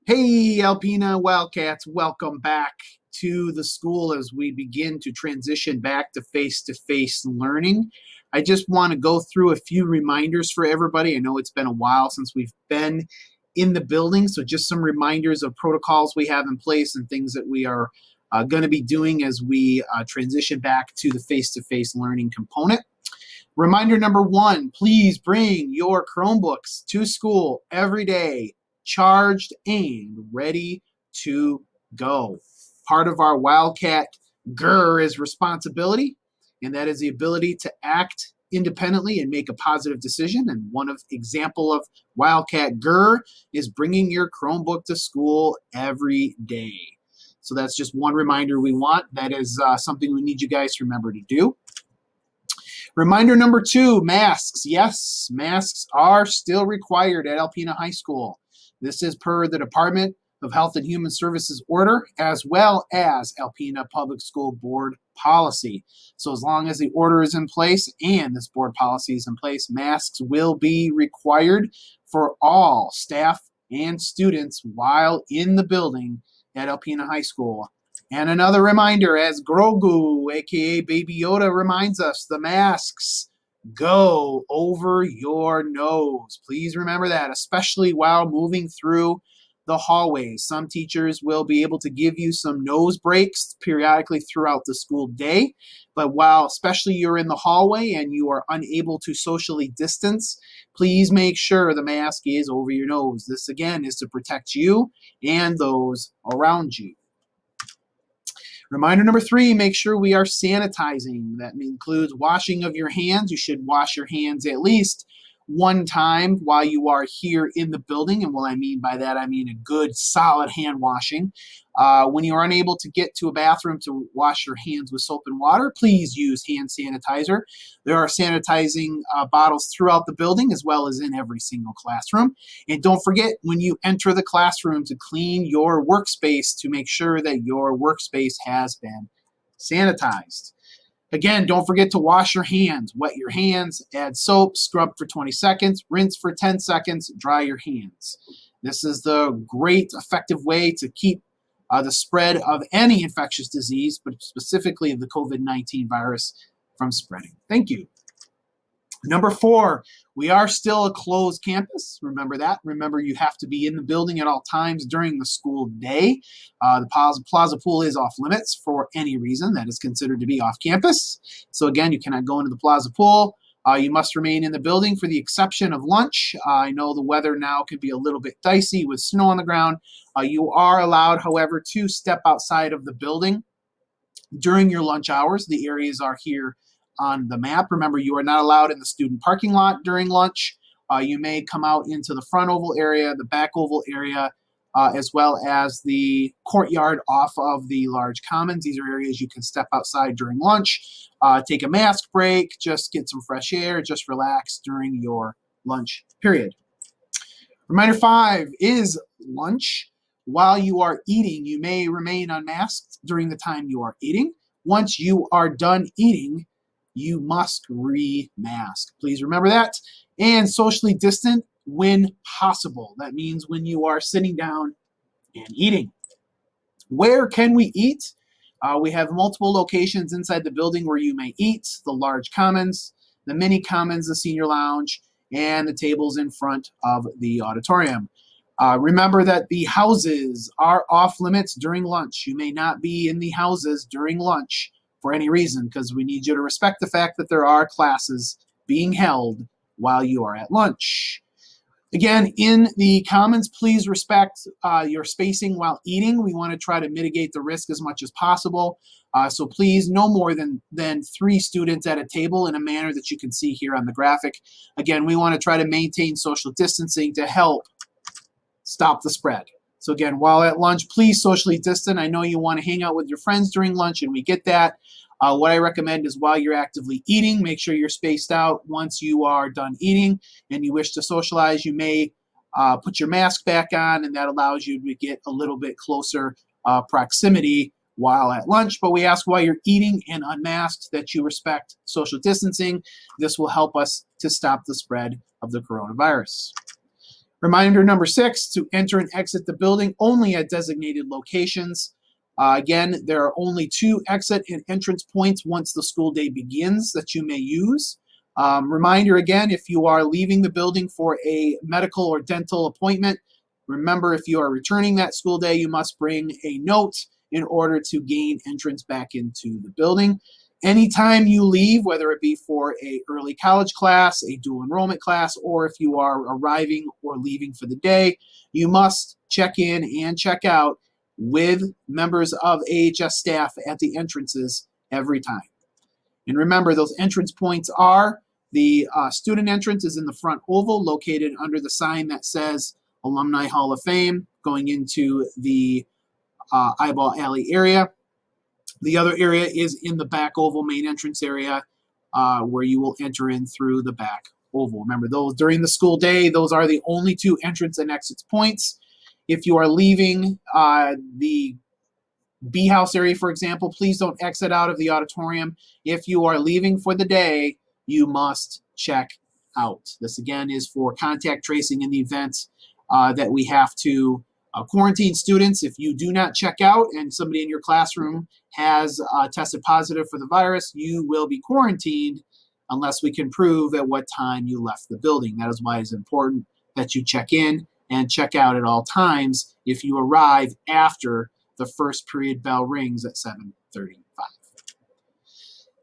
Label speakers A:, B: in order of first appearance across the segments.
A: Hey, Alpena Wildcats, welcome back to the school as we begin to transition back to face-to-face learning. I just want to go through a few reminders for everybody. I know it's been a while since we've been in the building, so just some reminders of protocols we have in place and things that we are going to be doing as we transition back to the face-to-face learning component. Reminder number one, please bring your Chromebooks to school every day, charged and ready to go. Part of our Wildcat GR is responsibility, and that is the ability to act independently and make a positive decision. And one of example of Wildcat GR is bringing your Chromebook to school every day. So that's just one reminder we want. That is something we need you guys to remember to do. Reminder number two, masks. Yes, masks are still required at Alpena High School. This is per the Department of Health and Human Services order, as well as Alpena Public School Board policy. So as long as the order is in place and this board policy is in place, masks will be required for all staff and students while in the building at Alpena High School. And another reminder, as GROGU, aka Baby Yoda, reminds us, the masks go over your nose. Please remember that, especially while moving through the hallways. Some teachers will be able to give you some nose breaks periodically throughout the school day, but while especially you're in the hallway and you are unable to socially distance, please make sure the mask is over your nose. This again is to protect you and those around you. Reminder number three, make sure we are sanitizing. That includes washing of your hands. You should wash your hands at least one time while you are here in the building. And what I mean by that, I mean a good solid hand washing. When you are unable to get to a bathroom to wash your hands with soap and water, please use hand sanitizer. There are sanitizing bottles throughout the building as well as in every single classroom. And don't forget, when you enter the classroom, to clean your workspace to make sure that your workspace has been sanitized. Again, don't forget to wash your hands. Wet your hands, add soap, scrub for 20 seconds, rinse for 10 seconds, dry your hands. This is the great effective way to keep the spread of any infectious disease, but specifically the COVID-19 virus, from spreading. Thank you. Number four, we are still a closed campus. Remember that. Remember, you have to be in the building at all times during the school day. The Plaza pool is off limits for any reason that is considered to be off campus. So again, you cannot go into the Plaza pool. You must remain in the building for the exception of lunch. I know the weather now can be a little bit dicey with snow on the ground. You are allowed, however, to step outside of the building during your lunch hours. The areas are here on the map. Remember, you are not allowed in the student parking lot during lunch. You may come out into the front oval area, the back oval area, as well as the courtyard off of the large commons. These are areas you can step outside during lunch, take a mask break, just get some fresh air, just relax during your lunch period. Reminder five is lunch. While you are eating, you may remain unmasked during the time you are eating. Once you are done eating, you must re-mask. Please remember that. And socially distant when possible. That means when you are sitting down and eating. Where can we eat? We have multiple locations inside the building where you may eat: the large commons, the mini commons, the senior lounge, and the tables in front of the auditorium. Remember that the houses are off limits during lunch. You may not be in the houses during lunch for any reason, because we need you to respect the fact that there are classes being held while you are at lunch. Again, in the commons, please respect your spacing while eating. We want to try to mitigate the risk as much as possible. So please, no more than 3 students at a table in a manner that you can see here on the graphic. Again, we want to try to maintain social distancing to help stop the spread. So again, while at lunch, please socially distance. I know you want to hang out with your friends during lunch, and we get that. What I recommend is while you're actively eating, make sure you're spaced out. Once you are done eating and you wish to socialize, you may put your mask back on, and that allows you to get a little bit closer proximity while at lunch. But we ask while you're eating and unmasked that you respect social distancing. This will help us to stop the spread of the coronavirus. Reminder number 6, to enter and exit the building only at designated locations. Again, there are only 2 exit and entrance points once the school day begins that you may use. Reminder again, if you are leaving the building for a medical or dental appointment, remember if you are returning that school day, you must bring a note in order to gain entrance back into the building. Anytime you leave, whether it be for a early college class, a dual enrollment class, or if you are arriving or leaving for the day, you must check in and check out with members of AHS staff at the entrances every time. And remember, those entrance points are the student entrance is in the front oval located under the sign that says Alumni Hall of Fame going into the Eyeball Alley area. The other area is in the back oval main entrance area where you will enter in through the back oval. Remember, those during the school day, those are the only 2 entrance and exit points. If you are leaving the B house area, for example, please don't exit out of the auditorium. If you are leaving for the day, you must check out. This again is for contact tracing in the event that we have to quarantine students. If you do not check out and somebody in your classroom has tested positive for the virus, you will be quarantined unless we can prove at what time you left the building. That is why it's important that you check in and check out at all times if you arrive after the first period bell rings at 7:35.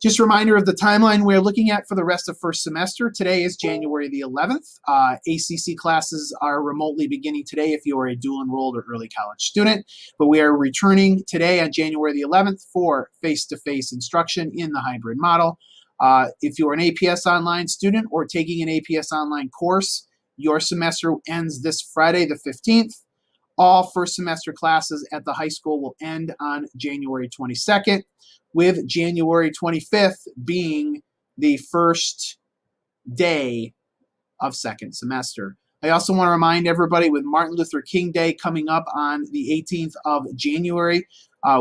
A: Just a reminder of the timeline we're looking at for the rest of first semester. Today is January the 11th. ACC classes are remotely beginning today if you are a dual enrolled or early college student, but we are returning today on January the 11th for face-to-face instruction in the hybrid model. If you're an APS online student or taking an APS online course, your semester ends this Friday the 15th. All first semester classes at the high school will end on January 22nd, with January 25th being the first day of second semester. I also want to remind everybody with Martin Luther King Day coming up on the 18th of January,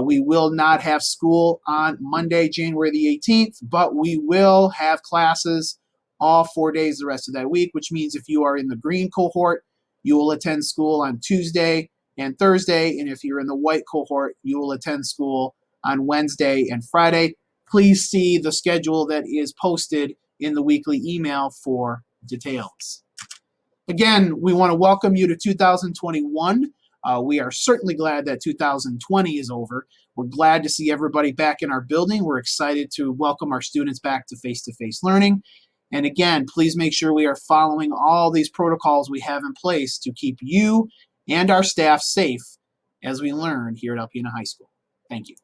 A: we will not have school on Monday, January the 18th, but we will have classes all 4 days the rest of that week, which means if you are in the green cohort, you will attend school on Tuesday and Thursday, and if you're in the white cohort, you will attend school on Wednesday and Friday. Please see the schedule that is posted in the weekly email for details. Again, we want to welcome you to 2021. We are certainly glad that 2020 is over. We're glad to see everybody back in our building. We're excited to welcome our students back to face-to-face learning. And again, please make sure we are following all these protocols we have in place to keep you and our staff safe as we learn here at Alpena High School. Thank you.